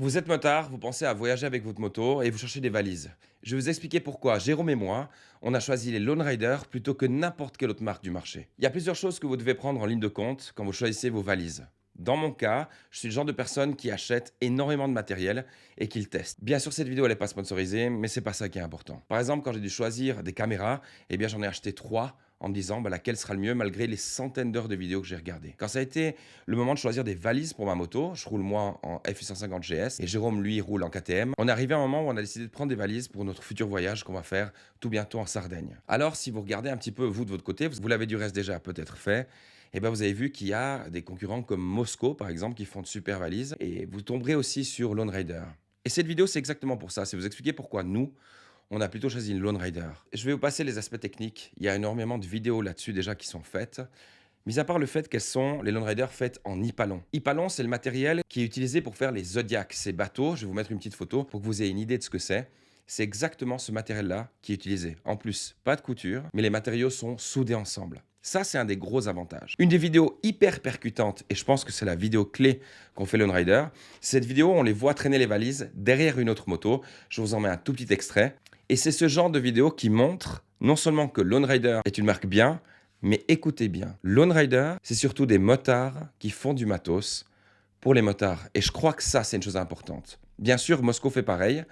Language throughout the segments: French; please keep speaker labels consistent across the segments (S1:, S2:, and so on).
S1: Vous êtes motard, vous pensez à voyager avec votre moto et vous cherchez des valises. Je vais vous expliquer pourquoi Jérôme et moi, on a choisi les Lone Rider plutôt que n'importe quelle autre marque du marché. Il y a plusieurs choses que vous devez prendre en ligne de compte quand vous choisissez vos valises. Dans mon cas, je suis le genre de personne qui achète énormément de matériel et qui le teste. Bien sûr, cette vidéo elle n'est pas sponsorisée, mais c'est pas ça qui est important. Par exemple, quand j'ai dû choisir des caméras, eh bien j'en ai acheté trois en me disant laquelle sera le mieux malgré les centaines d'heures de vidéos que j'ai regardées. Quand ça a été le moment de choisir des valises pour ma moto, je roule moi en F850 GS et Jérôme lui roule en KTM. On est arrivé à un moment où on a décidé de prendre des valises pour notre futur voyage qu'on va faire tout bientôt en Sardaigne. Alors si vous regardez un petit peu vous de votre côté, vous l'avez du reste déjà peut-être fait, et ben vous avez vu qu'il y a des concurrents comme Mosco par exemple qui font de super valises et vous tomberez aussi sur Lone Rider. Et cette vidéo c'est exactement pour ça, c'est vous expliquer pourquoi nous on a plutôt choisi une Lone Rider. Je vais vous passer les aspects techniques. Il y a énormément de vidéos là-dessus déjà qui sont faites. Mis à part le fait qu'elles sont, les Lone Rider, faites en Hypalon. Hypalon, c'est le matériel qui est utilisé pour faire les Zodiacs, ces bateaux. Je vais vous mettre une petite photo pour que vous ayez une idée de ce que c'est. C'est exactement ce matériel-là qui est utilisé. En plus, pas de couture, mais les matériaux sont soudés ensemble. Ça, c'est un des gros avantages. Une des vidéos hyper percutantes, et je pense que c'est la vidéo clé qu'ont fait Lone Rider, cette vidéo, on les voit traîner les valises derrière une autre moto. Je vous en mets un tout petit extrait. Et c'est ce genre de vidéo qui montre non seulement que Lone Rider est une marque bien, mais écoutez bien. Lone Rider, c'est surtout des motards qui font du matos pour les motards. Et je crois que ça, c'est une chose importante. Bien sûr, Mosco fait pareil,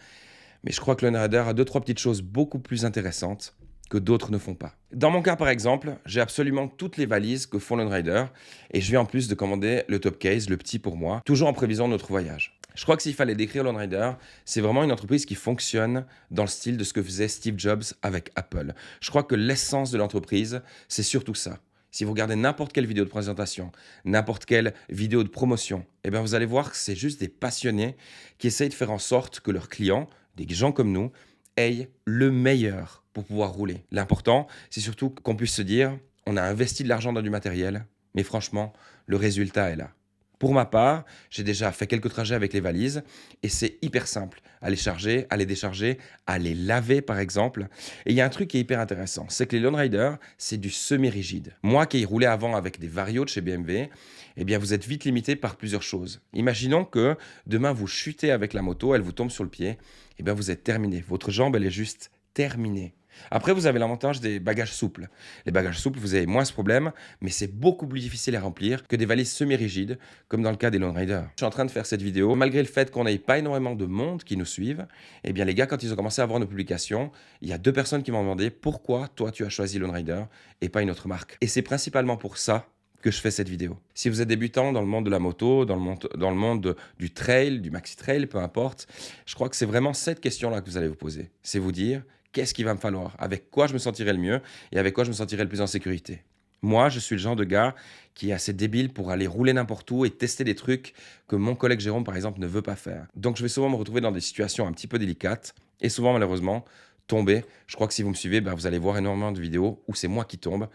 S1: mais je crois que Lone Rider a deux, trois petites choses beaucoup plus intéressantes que d'autres ne font pas. Dans mon cas, par exemple, j'ai absolument toutes les valises que font Lone Rider et je viens en plus de commander le top case, le petit pour moi, toujours en prévision de notre voyage. Je crois que s'il fallait décrire Lone Rider, c'est vraiment une entreprise qui fonctionne dans le style de ce que faisait Steve Jobs avec Apple. Je crois que l'essence de l'entreprise, c'est surtout ça. Si vous regardez n'importe quelle vidéo de présentation, n'importe quelle vidéo de promotion, eh bien vous allez voir que c'est juste des passionnés qui essayent de faire en sorte que leurs clients, des gens comme nous, aient le meilleur pour pouvoir rouler. L'important, c'est surtout qu'on puisse se dire, on a investi de l'argent dans du matériel, mais franchement, le résultat est là. Pour ma part, j'ai déjà fait quelques trajets avec les valises et c'est hyper simple à les charger, à les décharger, à les laver par exemple. Et il y a un truc qui est hyper intéressant, c'est que les Lone Rider, c'est du semi-rigide. Moi qui ai roulé avant avec des Vario de chez BMW, eh bien vous êtes vite limité par plusieurs choses. Imaginons que demain vous chutez avec la moto, elle vous tombe sur le pied, eh bien vous êtes terminé. Votre jambe, elle est juste terminée. Après, vous avez l'avantage des bagages souples. Les bagages souples, vous avez moins ce problème, mais c'est beaucoup plus difficile à remplir que des valises semi-rigides, comme dans le cas des Lone Rider. Je suis en train de faire cette vidéo, malgré le fait qu'on n'ait pas énormément de monde qui nous suivent, eh bien les gars, quand ils ont commencé à voir nos publications, il y a deux personnes qui m'ont demandé pourquoi toi tu as choisi Lone Rider et pas une autre marque. Et c'est principalement pour ça que je fais cette vidéo. Si vous êtes débutant dans le monde de la moto, dans le monde du trail, du maxi trail, peu importe, je crois que c'est vraiment cette question-là que vous allez vous poser. C'est vous dire, qu'est-ce qu'il va me falloir? Avec quoi je me sentirai le mieux et avec quoi je me sentirai le plus en sécurité? Moi, je suis le genre de gars qui est assez débile pour aller rouler n'importe où et tester des trucs que mon collègue Jérôme, par exemple, ne veut pas faire. Donc, je vais souvent me retrouver dans des situations un petit peu délicates et souvent, malheureusement, tomber. Je crois que si vous me suivez, vous allez voir énormément de vidéos où c'est moi qui tombe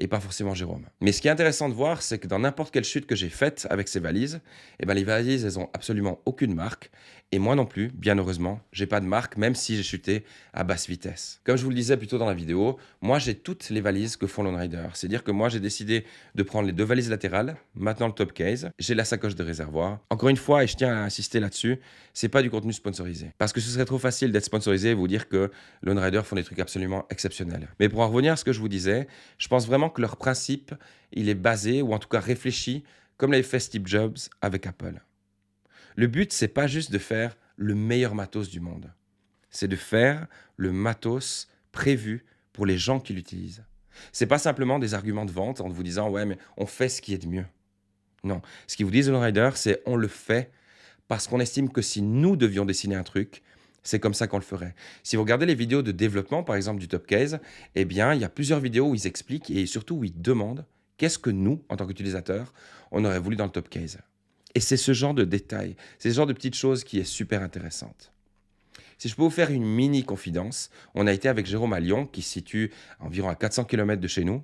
S1: et pas forcément Jérôme. Mais ce qui est intéressant de voir, c'est que dans n'importe quelle chute que j'ai faite avec ces valises, les valises, elles ont absolument aucune marque. Et moi non plus, bien heureusement, j'ai pas de marque, même si j'ai chuté à basse vitesse. Comme je vous le disais plus tôt dans la vidéo, moi j'ai toutes les valises que font Lone Rider. C'est-à-dire que moi j'ai décidé de prendre les deux valises latérales, maintenant le top case, j'ai la sacoche de réservoir. Encore une fois, et je tiens à insister là-dessus, c'est pas du contenu sponsorisé. Parce que ce serait trop facile d'être sponsorisé et vous dire que Lone Rider font des trucs absolument exceptionnels. Mais pour en revenir à ce que je vous disais, je pense vraiment que leur principe, il est basé, ou en tout cas réfléchi, comme l'avait fait Steve Jobs avec Apple. Le but, c'est pas juste de faire le meilleur matos du monde. C'est de faire le matos prévu pour les gens qui l'utilisent. C'est pas simplement des arguments de vente en vous disant ouais mais on fait ce qui est de mieux. Non, ce qu'ils vous disent Lone Rider, c'est on le fait parce qu'on estime que si nous devions dessiner un truc, c'est comme ça qu'on le ferait. Si vous regardez les vidéos de développement, par exemple du Top Case, eh bien, il y a plusieurs vidéos où ils expliquent et surtout où ils demandent qu'est-ce que nous, en tant qu'utilisateurs, on aurait voulu dans le Top Case. Et c'est ce genre de détails, c'est ce genre de petites choses qui est super intéressante. Si je peux vous faire une mini confidence, on a été avec Jérôme à Lyon, qui se situe environ à 400 km de chez nous,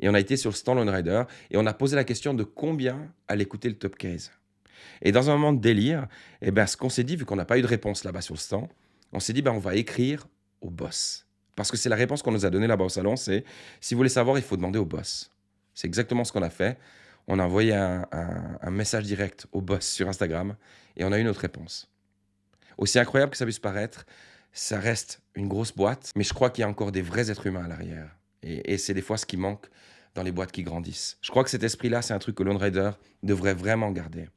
S1: et on a été sur le stand Lone Rider, et on a posé la question de combien allait coûter le Top Case. Et dans un moment de délire, ce qu'on s'est dit, vu qu'on n'a pas eu de réponse là-bas sur le stand, on s'est dit, on va écrire au boss. Parce que c'est la réponse qu'on nous a donnée là-bas au salon, c'est si vous voulez savoir, il faut demander au boss. C'est exactement ce qu'on a fait. On a envoyé un message direct au boss sur Instagram et on a eu notre réponse. Aussi incroyable que ça puisse paraître, ça reste une grosse boîte, mais je crois qu'il y a encore des vrais êtres humains à l'arrière. Et c'est des fois ce qui manque dans les boîtes qui grandissent. Je crois que cet esprit-là, c'est un truc que Lone Rider devrait vraiment garder.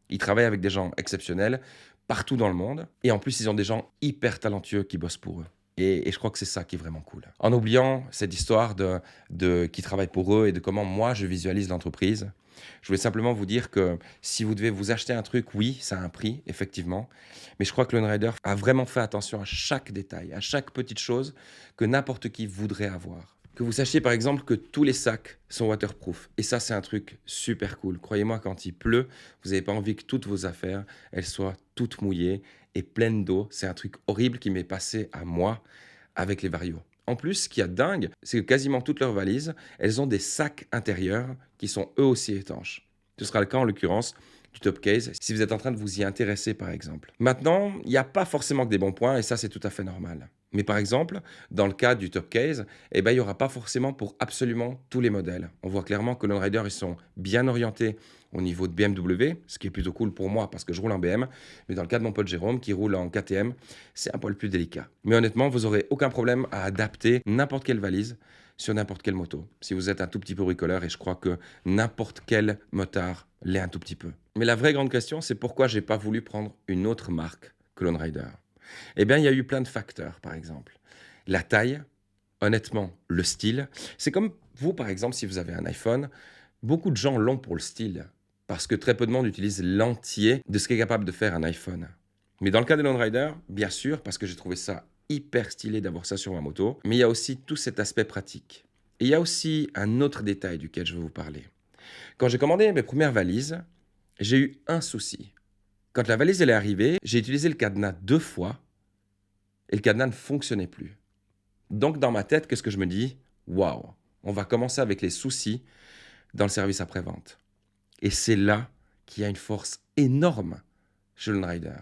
S1: Ils travaillent avec des gens exceptionnels partout dans le monde. Et en plus, ils ont des gens hyper talentueux qui bossent pour eux. Et je crois que c'est ça qui est vraiment cool. En oubliant cette histoire de qui travaille pour eux et de comment moi je visualise l'entreprise, je voulais simplement vous dire que si vous devez vous acheter un truc, oui, ça a un prix, effectivement. Mais je crois que Lone Rider a vraiment fait attention à chaque détail, à chaque petite chose que n'importe qui voudrait avoir. Que vous sachiez par exemple que tous les sacs sont waterproof. Et ça, c'est un truc super cool. Croyez-moi, quand il pleut, vous n'avez pas envie que toutes vos affaires, elles soient toutes mouillées et pleines d'eau. C'est un truc horrible qui m'est passé à moi avec les Vario. En plus, ce qu'il y a de dingue, c'est que quasiment toutes leurs valises, elles ont des sacs intérieurs qui sont eux aussi étanches. Ce sera le cas en l'occurrence du top case, si vous êtes en train de vous y intéresser par exemple. Maintenant, il n'y a pas forcément que des bons points et ça c'est tout à fait normal. Mais par exemple, dans le cas du top case, eh ben, il n'y aura pas forcément pour absolument tous les modèles. On voit clairement que Lone Rider, ils sont bien orientés au niveau de BMW, ce qui est plutôt cool pour moi parce que je roule en BM. Mais dans le cas de mon pote Jérôme qui roule en KTM, c'est un poil plus délicat. Mais honnêtement, vous n'aurez aucun problème à adapter n'importe quelle valise sur n'importe quelle moto. Si vous êtes un tout petit peu bricoleur, et je crois que n'importe quel motard l'est un tout petit peu. Mais la vraie grande question, c'est pourquoi j'ai pas voulu prendre une autre marque que Lone Rider. Eh bien, il y a eu plein de facteurs, par exemple. La taille, honnêtement, le style. C'est comme vous, par exemple, si vous avez un iPhone, beaucoup de gens l'ont pour le style, parce que très peu de monde utilise l'entier de ce qu'est capable de faire un iPhone. Mais dans le cas de Lone Rider, bien sûr, parce que j'ai trouvé ça hyper stylé d'avoir ça sur ma moto, mais il y a aussi tout cet aspect pratique. Et il y a aussi un autre détail duquel je veux vous parler. Quand j'ai commandé mes premières valises, j'ai eu un souci. Quand la valise elle est arrivée, j'ai utilisé le cadenas 2 fois et le cadenas ne fonctionnait plus. Donc dans ma tête, qu'est-ce que je me dis? Waouh, on va commencer avec les soucis dans le service après-vente. Et c'est là qu'il y a une force énorme chez Lone Rider.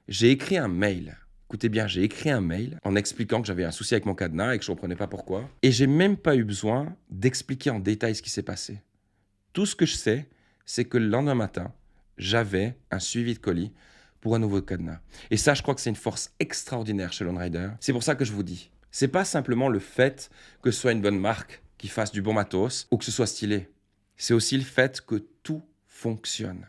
S1: J'ai écrit un mail. Écoutez bien, j'ai écrit un mail en expliquant que j'avais un souci avec mon cadenas et que je ne comprenais pas pourquoi. Et j'ai même pas eu besoin d'expliquer en détail ce qui s'est passé. Tout ce que je sais, c'est que le lendemain matin, j'avais un suivi de colis pour un nouveau cadenas. Et ça, je crois que c'est une force extraordinaire chez Lone Rider. C'est pour ça que je vous dis, c'est pas simplement le fait que ce soit une bonne marque, qui fasse du bon matos ou que ce soit stylé. C'est aussi le fait que tout fonctionne.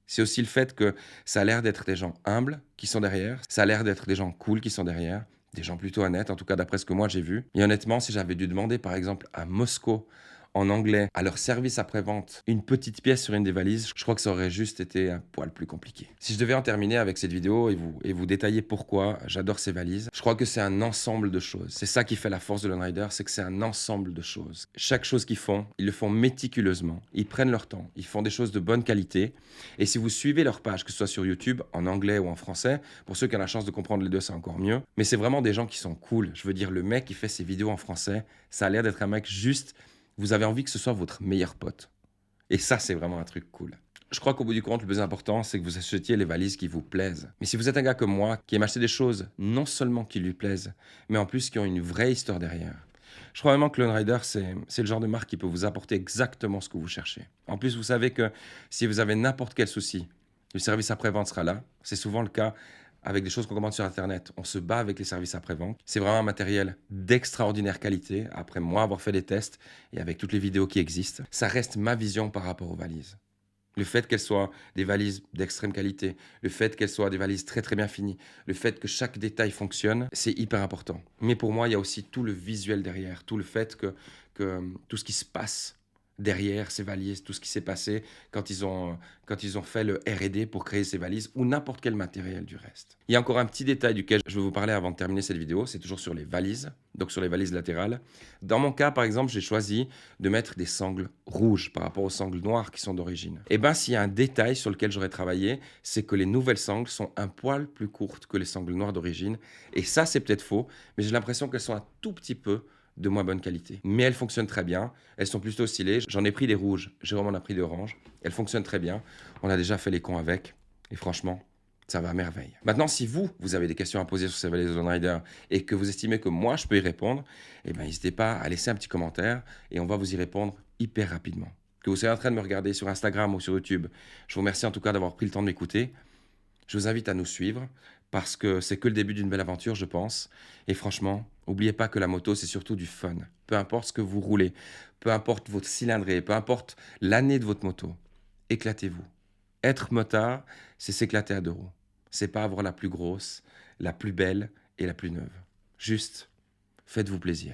S1: C'est aussi le fait que ça a l'air d'être des gens humbles qui sont derrière, ça a l'air d'être des gens cool qui sont derrière, des gens plutôt honnêtes, en tout cas d'après ce que moi j'ai vu. Et honnêtement, si j'avais dû demander par exemple à Moscou en anglais à leur service après-vente une petite pièce sur une des valises, je crois que ça aurait juste été un poil plus compliqué. Si je devais en terminer avec cette vidéo et vous détailler pourquoi j'adore ces valises, je crois que c'est un ensemble de choses. C'est ça qui fait la force de Lone Rider, c'est que c'est un ensemble de choses. Chaque chose qu'ils font, ils le font méticuleusement. Ils prennent leur temps, ils font des choses de bonne qualité. Et si vous suivez leur page, que ce soit sur YouTube, en anglais ou en français, pour ceux qui ont la chance de comprendre les deux, c'est encore mieux. Mais c'est vraiment des gens qui sont cool. Je veux dire, le mec qui fait ses vidéos en français, ça a l'air d'être un mec juste... Vous avez envie que ce soit votre meilleur pote. Et ça, c'est vraiment un truc cool. Je crois qu'au bout du compte, le plus important, c'est que vous achetiez les valises qui vous plaisent. Mais si vous êtes un gars comme moi, qui aime acheter des choses non seulement qui lui plaisent, mais en plus qui ont une vraie histoire derrière, je crois vraiment que Lone Rider, c'est le genre de marque qui peut vous apporter exactement ce que vous cherchez. En plus, vous savez que si vous avez n'importe quel souci, le service après-vente sera là. C'est souvent le cas avec des choses qu'on commande sur Internet. On se bat avec les services après-vente. C'est vraiment un matériel d'extraordinaire qualité, après moi avoir fait des tests et avec toutes les vidéos qui existent. Ça reste ma vision par rapport aux valises. Le fait qu'elles soient des valises d'extrême qualité, le fait qu'elles soient des valises très très bien finies, le fait que chaque détail fonctionne, c'est hyper important. Mais pour moi, il y a aussi tout le visuel derrière, tout le fait que tout ce qui se passe derrière ces valises, tout ce qui s'est passé quand ils ont fait le R&D pour créer ces valises ou n'importe quel matériel du reste. Il y a encore un petit détail duquel je veux vous parler avant de terminer cette vidéo, c'est toujours sur les valises, donc sur les valises latérales. Dans mon cas, par exemple, j'ai choisi de mettre des sangles rouges par rapport aux sangles noires qui sont d'origine. Et bien, s'il y a un détail sur lequel j'aurais travaillé, c'est que les nouvelles sangles sont un poil plus courtes que les sangles noires d'origine. Et ça, c'est peut-être faux, mais j'ai l'impression qu'elles sont un tout petit peu de moins bonne qualité. Mais elles fonctionnent très bien, elles sont plutôt stylées. J'en ai pris des rouges, Jérôme en a pris des oranges. Elles fonctionnent très bien, on a déjà fait les cons avec, et franchement, ça va à merveille. Maintenant, si vous avez des questions à poser sur ces valises Lone Rider et que vous estimez que moi, je peux y répondre, eh ben, n'hésitez pas à laisser un petit commentaire et on va vous y répondre hyper rapidement. Que vous soyez en train de me regarder sur Instagram ou sur YouTube, je vous remercie en tout cas d'avoir pris le temps de m'écouter. Je vous invite à nous suivre parce que c'est que le début d'une belle aventure, je pense. Et franchement, n'oubliez pas que la moto, c'est surtout du fun. Peu importe ce que vous roulez, peu importe votre cylindrée, peu importe l'année de votre moto, éclatez-vous. Être motard, c'est s'éclater à deux roues. C'est pas avoir la plus grosse, la plus belle et la plus neuve. Juste, faites-vous plaisir.